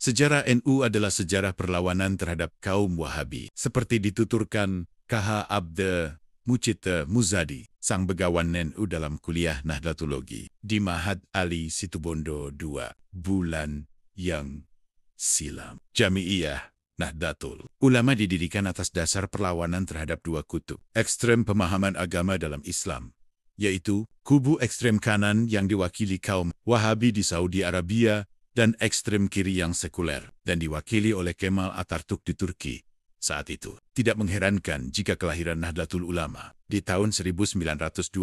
Sejarah NU adalah sejarah perlawanan terhadap kaum Wahabi, seperti dituturkan K.H. Abde Mucite Muzadi, sang begawan NU dalam kuliah Nahdlatullogi di Ma'had Ali Situbondo 2 bulan yang silam. Jami'iyah Nahdlatul Ulama didirikan atas dasar perlawanan terhadap dua kutub ekstrem pemahaman agama dalam Islam, yaitu kubu ekstrem kanan yang diwakili kaum Wahabi di Saudi Arabia dan ekstrem kiri yang sekuler dan diwakili oleh Kemal Atatürk di Turki saat itu. Tidak mengherankan jika kelahiran Nahdlatul Ulama di tahun 1926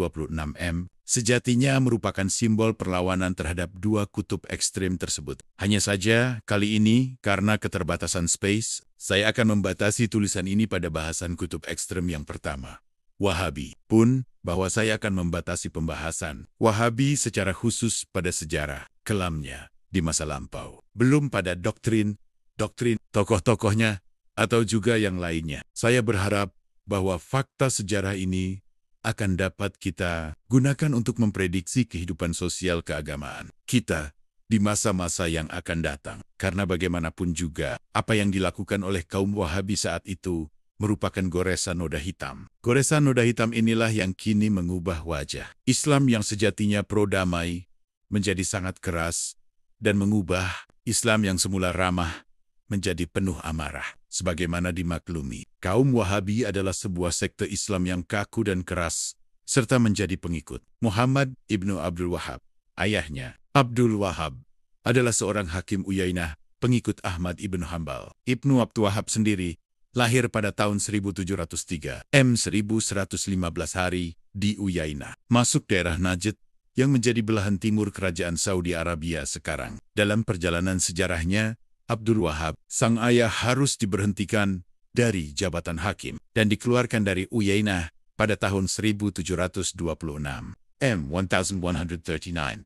sejatinya merupakan simbol perlawanan terhadap dua kutub ekstrem tersebut. Hanya saja, kali ini karena keterbatasan space, saya akan membatasi tulisan ini pada bahasan kutub ekstrem yang pertama, Wahabi. Pun, bahwa saya akan membatasi pembahasan Wahabi secara khusus pada sejarah kelamnya di masa lampau, belum pada doktrin, tokoh-tokohnya, atau juga yang lainnya. Saya berharap bahwa fakta sejarah ini akan dapat kita gunakan untuk memprediksi kehidupan sosial keagamaan kita di masa-masa yang akan datang. Karena bagaimanapun juga, apa yang dilakukan oleh kaum Wahabi saat itu merupakan goresan noda hitam. Goresan noda hitam inilah yang kini mengubah wajah Islam yang sejatinya pro-damai menjadi sangat keras, dan mengubah Islam yang semula ramah menjadi penuh amarah. Sebagaimana dimaklumi, kaum Wahabi adalah sebuah sekte Islam yang kaku dan keras, serta menjadi pengikut Muhammad ibnu Abdul Wahab. Ayahnya, Abdul Wahab, adalah seorang hakim Uyainah, pengikut Ahmad ibnu Hambal. Ibnu Abdul Wahab sendiri lahir pada tahun 1703 1115 hari di Uyainah, masuk daerah Najd yang menjadi belahan timur kerajaan Saudi Arabia sekarang. Dalam perjalanan sejarahnya, Abdul Wahab, sang ayah, harus diberhentikan dari jabatan hakim dan dikeluarkan dari Uyainah pada tahun 1726 1139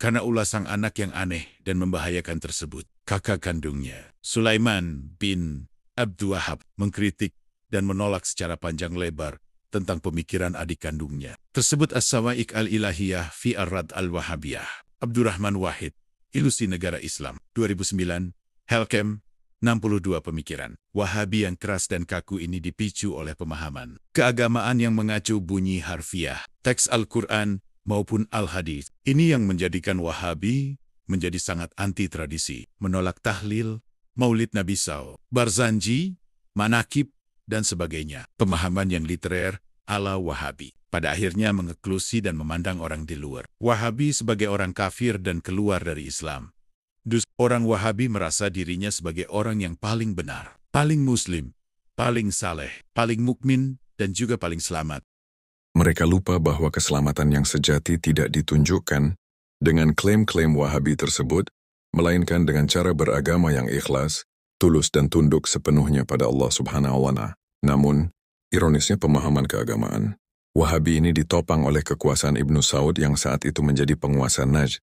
karena ulah sang anak yang aneh dan membahayakan tersebut. Kakak kandungnya, Sulaiman bin Abdul Wahab, mengkritik dan menolak secara panjang lebar tentang pemikiran adik kandungnya tersebut. As-Sawa'iq al-Ilahiyah fi ar-Rad al-Wahabiyah. Abdurrahman Wahid, Ilusi Negara Islam, 2009, Helkem, 62. Pemikiran Wahabi yang keras dan kaku ini dipicu oleh pemahaman keagamaan yang mengacu bunyi harfiah, teks Al-Quran maupun Al-Hadis. Ini yang menjadikan Wahabi menjadi sangat anti-tradisi, menolak tahlil, maulid Nabi SAW, Barzanji, manakib, dan sebagainya. Pemahaman yang literer ala Wahabi pada akhirnya mengeklusi dan memandang orang di luar Wahabi sebagai orang kafir dan keluar dari Islam. Orang Wahabi merasa dirinya sebagai orang yang paling benar, paling muslim, paling saleh, paling mukmin, dan juga paling selamat. Mereka lupa bahwa keselamatan yang sejati tidak ditunjukkan dengan klaim-klaim Wahabi tersebut, melainkan dengan cara beragama yang ikhlas, tulus dan tunduk sepenuhnya pada Allah Subhanahu wa Ta'ala. Namun, ironisnya pemahaman keagamaan Wahabi ini ditopang oleh kekuasaan Ibnu Saud yang saat itu menjadi penguasa Najd.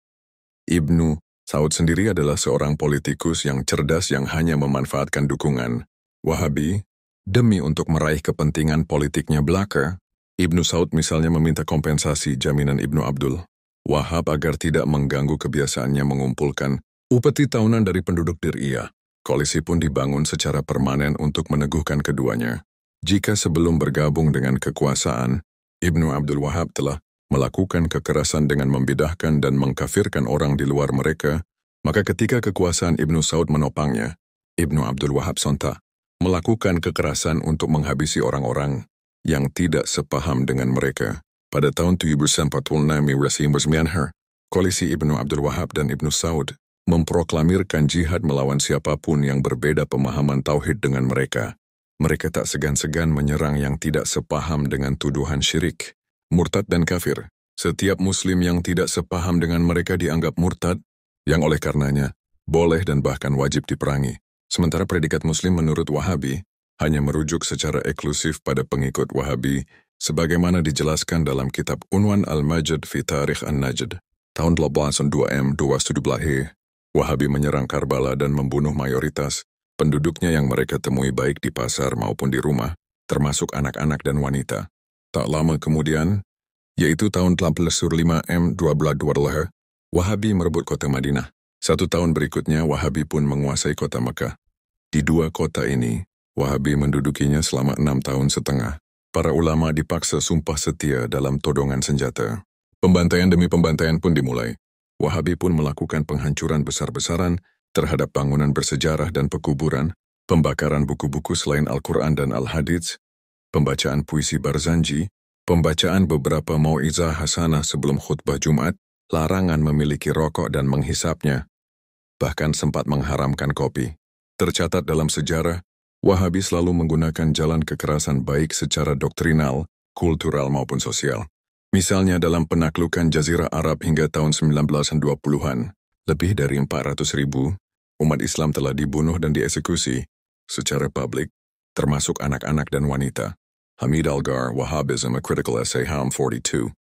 Ibnu Saud sendiri adalah seorang politikus yang cerdas yang hanya memanfaatkan dukungan Wahabi demi untuk meraih kepentingan politiknya belaka. Ibnu Saud misalnya meminta kompensasi jaminan Ibnu Abdul Wahab agar tidak mengganggu kebiasaannya mengumpulkan upeti tahunan dari penduduk Diriyah. Koalisi pun dibangun secara permanen untuk meneguhkan keduanya. Jika sebelum bergabung dengan kekuasaan, Ibnu Abdul Wahab telah melakukan kekerasan dengan membidahkan dan mengkafirkan orang di luar mereka, maka ketika kekuasaan Ibnu Saud menopangnya, Ibnu Abdul Wahab sontak melakukan kekerasan untuk menghabisi orang-orang yang tidak sepaham dengan mereka. Pada tahun 1746 koalisi Ibnu Abdul Wahab dan Ibnu Saud memproklamirkan jihad melawan siapapun yang berbeda pemahaman tauhid dengan mereka. Mereka tak segan-segan menyerang yang tidak sepaham dengan tuduhan syirik, murtad dan kafir. Setiap muslim yang tidak sepaham dengan mereka dianggap murtad, yang oleh karenanya boleh dan bahkan wajib diperangi. Sementara predikat muslim menurut Wahabi hanya merujuk secara eksklusif pada pengikut Wahabi, sebagaimana dijelaskan dalam kitab Unwan Al-Majd fi Tarikh An-Najd. Tahun 1802 217 Wahabi menyerang Karbala dan membunuh mayoritas penduduknya yang mereka temui baik di pasar maupun di rumah, termasuk anak-anak dan wanita. Tak lama kemudian, yaitu tahun 1805 12 Wahabi merebut kota Madinah. 1 tahun berikutnya, Wahabi pun menguasai kota Mekah. Di 2 kota ini, Wahabi mendudukinya selama 6 tahun setengah. Para ulama dipaksa sumpah setia dalam todongan senjata. Pembantaian demi pembantaian pun dimulai. Wahabi pun melakukan penghancuran besar-besaran terhadap bangunan bersejarah dan pekuburan, pembakaran buku-buku selain Al-Quran dan Al-Hadits, pembacaan puisi Barzanji, pembacaan beberapa mau'izah hasanah sebelum khutbah Jumat, larangan memiliki rokok dan menghisapnya, bahkan sempat mengharamkan kopi. Tercatat dalam sejarah, Wahabi selalu menggunakan jalan kekerasan baik secara doktrinal, kultural maupun sosial. Misalnya dalam penaklukan Jazirah Arab hingga tahun 1920-an, lebih dari 400.000 umat Islam telah dibunuh dan dieksekusi secara publik, termasuk anak-anak dan wanita. Hamid Algar, Wahhabism, A Critical Essay, Ham 42.